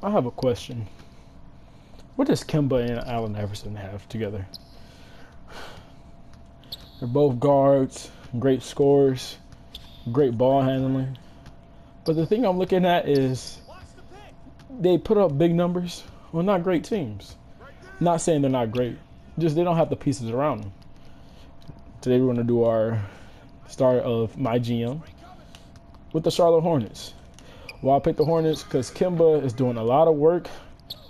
I have a question. What does Kemba and Allen Iverson have together? They're both guards, great scorers, great ball handling. But the thing I'm looking at is they put up big numbers on not great teams. Not saying they're not great, just they don't have the pieces around them. Today we're going to do our start of MyGm with the Charlotte Hornets. Well, I picked the Hornets because Kemba is doing a lot of work,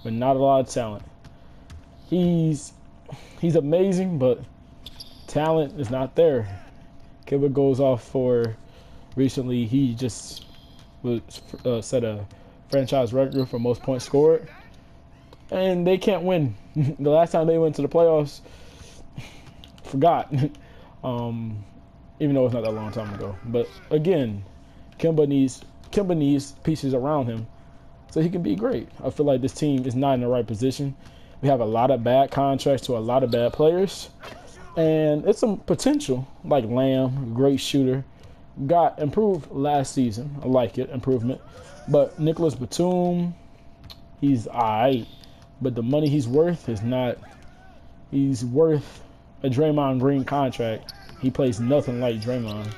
but not a lot of talent. He's amazing, but talent is not there. Kemba goes off for recently. He just set a franchise record for most points scored, and they can't win. The last time they went to the playoffs, forgot. Even though it's not that long time ago. But again, Kemba needs pieces around him so he can be great. I feel like this team is not in the right position. We have a lot of bad contracts to a lot of bad players. And it's some potential, like Lamb, great shooter. Got improved last season. I like it, improvement. But Nicholas Batum, he's alright. But the money he's worth is not. He's worth a Draymond Green contract. He plays nothing like Draymond.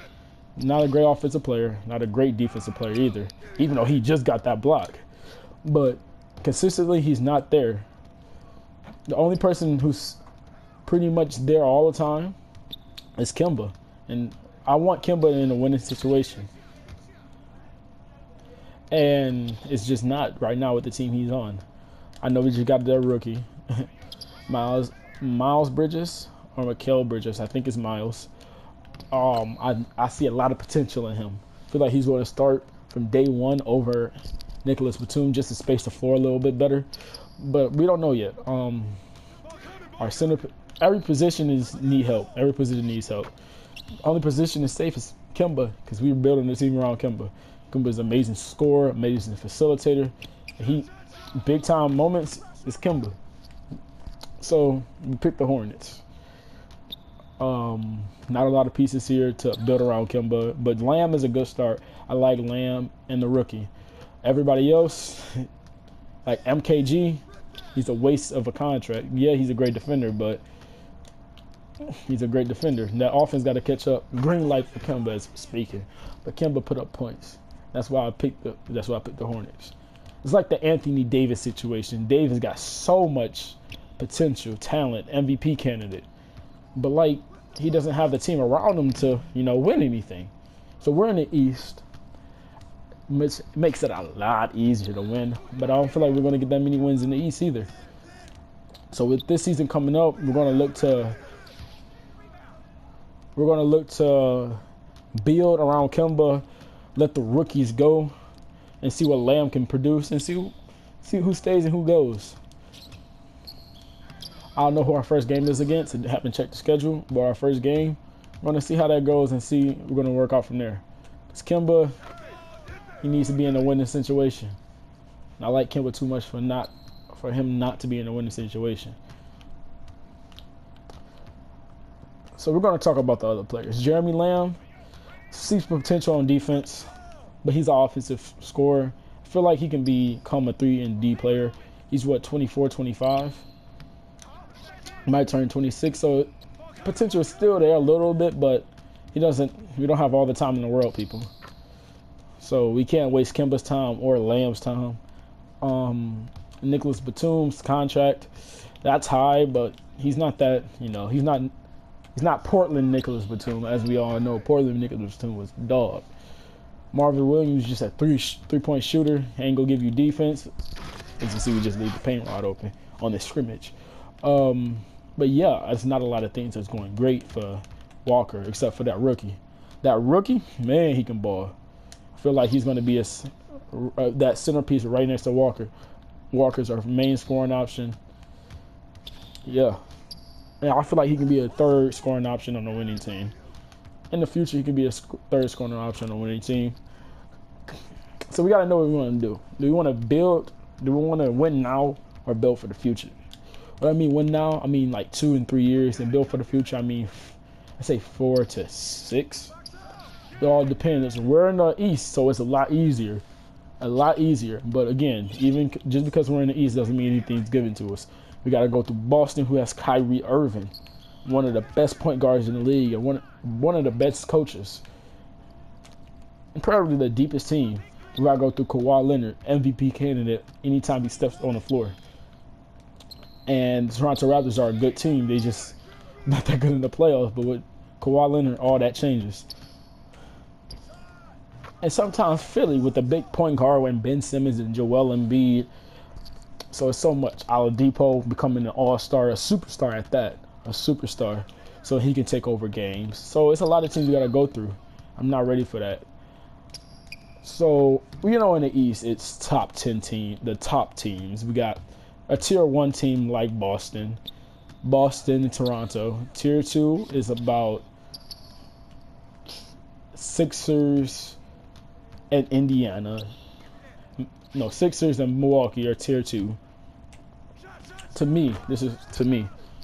Not a great offensive player, not a great defensive player either, even though he just got that block. But consistently, he's not there. The only person who's pretty much there all the time is Kemba. And I want Kemba in a winning situation. And it's just not right now with the team he's on. I know we just got their rookie, Miles Bridges, or Mikal Bridges. I think it's Miles. I see a lot of potential in him. I feel like he's going to start from day one over Nicholas Batum just to space the floor a little bit better. But we don't know yet. Our center, every position need help. Every position needs help. The only position is safe is Kemba because we're building the team around Kemba. Kemba's an amazing scorer, amazing facilitator. Big time moments is Kemba. So we picked the Hornets. Not a lot of pieces here to build around Kemba, but Lamb is a good start. I like Lamb and the rookie. Everybody else, like MKG, he's a waste of a contract. Yeah, he's a great defender, but he's a great defender. And that offense got to catch up. Green light for Kemba as speaking, but Kemba put up points. That's why I picked the Hornets. It's like the Anthony Davis situation. Davis got so much potential, talent, MVP candidate, but like he doesn't have the team around him to win anything. So we're in the East. Which makes it a lot easier to win, but I don't feel like we're going to get that many wins in the East either. So with this season coming up, we're going to look to build around Kemba, let the rookies go, and see what Lamb can produce, and see who stays and who goes. I don't know who our first game is against. I haven't checked the schedule, but our first game, we're going to see how that goes and see. We're going to work out from there. Because Kemba, he needs to be in a winning situation. And I like Kemba too much for him not to be in a winning situation. So we're going to talk about the other players. Jeremy Lamb sees potential on defense, but he's an offensive scorer. I feel like he can become a 3-and-D player. He's 24, 25. Might turn 26, so potential is still there a little bit, but we don't have all the time in the world, people. So we can't waste Kemba's time or Lamb's time. Nicholas Batum's contract, that's high, but he's not that, he's not Portland Nicholas Batum, as we all know. Portland Nicholas Batum was dog. Marvin Williams just a three-point shooter, ain't gonna give you defense. As you see, we just leave the paint wide open on the scrimmage. But yeah, it's not a lot of things that's going great for Walker, except for that rookie. That rookie, man, he can ball. I feel like he's going to be that centerpiece right next to Walker. Walker's our main scoring option. Yeah. And I feel like he can be a third scoring option on the winning team. In the future, he can be a third scoring option on the winning team. So we got to know what we want to do. Do we want to build? Do we want to win now or build for the future? What I mean win now, I mean like 2 and 3 years, and build for the future, I mean, I say 4 to 6. It all depends. We're in the East, so it's a lot easier. A lot easier. But again, even just because we're in the East doesn't mean anything's given to us. We got to go through Boston, who has Kyrie Irving, one of the best point guards in the league, and one of the best coaches, and probably the deepest team. We got to go through Kawhi Leonard, MVP candidate, anytime he steps on the floor. And the Toronto Raptors are a good team. They just not that good in the playoffs, but with Kawhi Leonard, all that changes. And sometimes Philly with the big point guard when Ben Simmons and Joel Embiid. So it's so much. Oladipo becoming an all-star, a superstar at that, a superstar, so he can take over games. So it's a lot of teams we got to go through. I'm not ready for that. So, you know, in the East, it's top 10 team, the top teams. We got a tier 1 team like Boston and Toronto. Tier 2 is about Sixers and Indiana. No, Sixers and Milwaukee are tier 2. To me.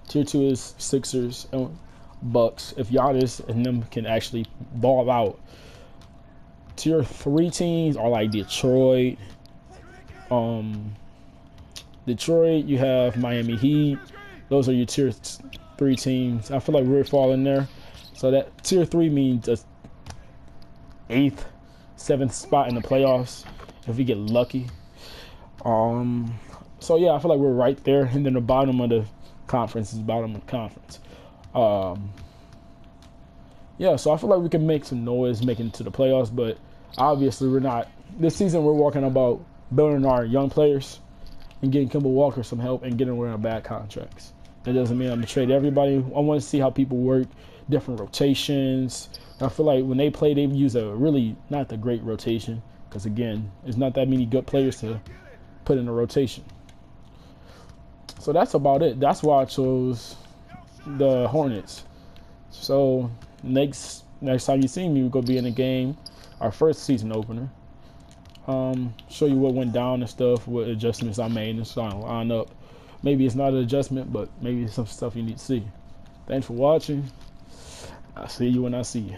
Tier 2 is Sixers and Bucks. If Giannis and them can actually ball out. Tier 3 teams are like Detroit. Detroit, you have Miami Heat. Those are your tier 3 teams. I feel like we're falling there. So that tier 3 means a 8th, 7th spot in the playoffs if we get lucky. So yeah, I feel like we're right there. And then the bottom of the conference is bottom of the conference. Yeah, so I feel like we can make some noise making it to the playoffs, but obviously we're not. This season we're working about building our young players and getting Kemba Walker some help and getting rid of bad contracts. That doesn't mean I'm going to trade everybody. I want to see how people work, different rotations. I feel like when they play, they use a really not the great rotation because, again, there's not that many good players to put in a rotation. So that's about it. That's why I chose the Hornets. So next time you see me, we're going to be in a game, our first season opener. Show you what went down and stuff, what adjustments I made and starting to line up. Maybe it's not an adjustment, but maybe it's some stuff you need to see. Thanks for watching. I'll see you when I see you.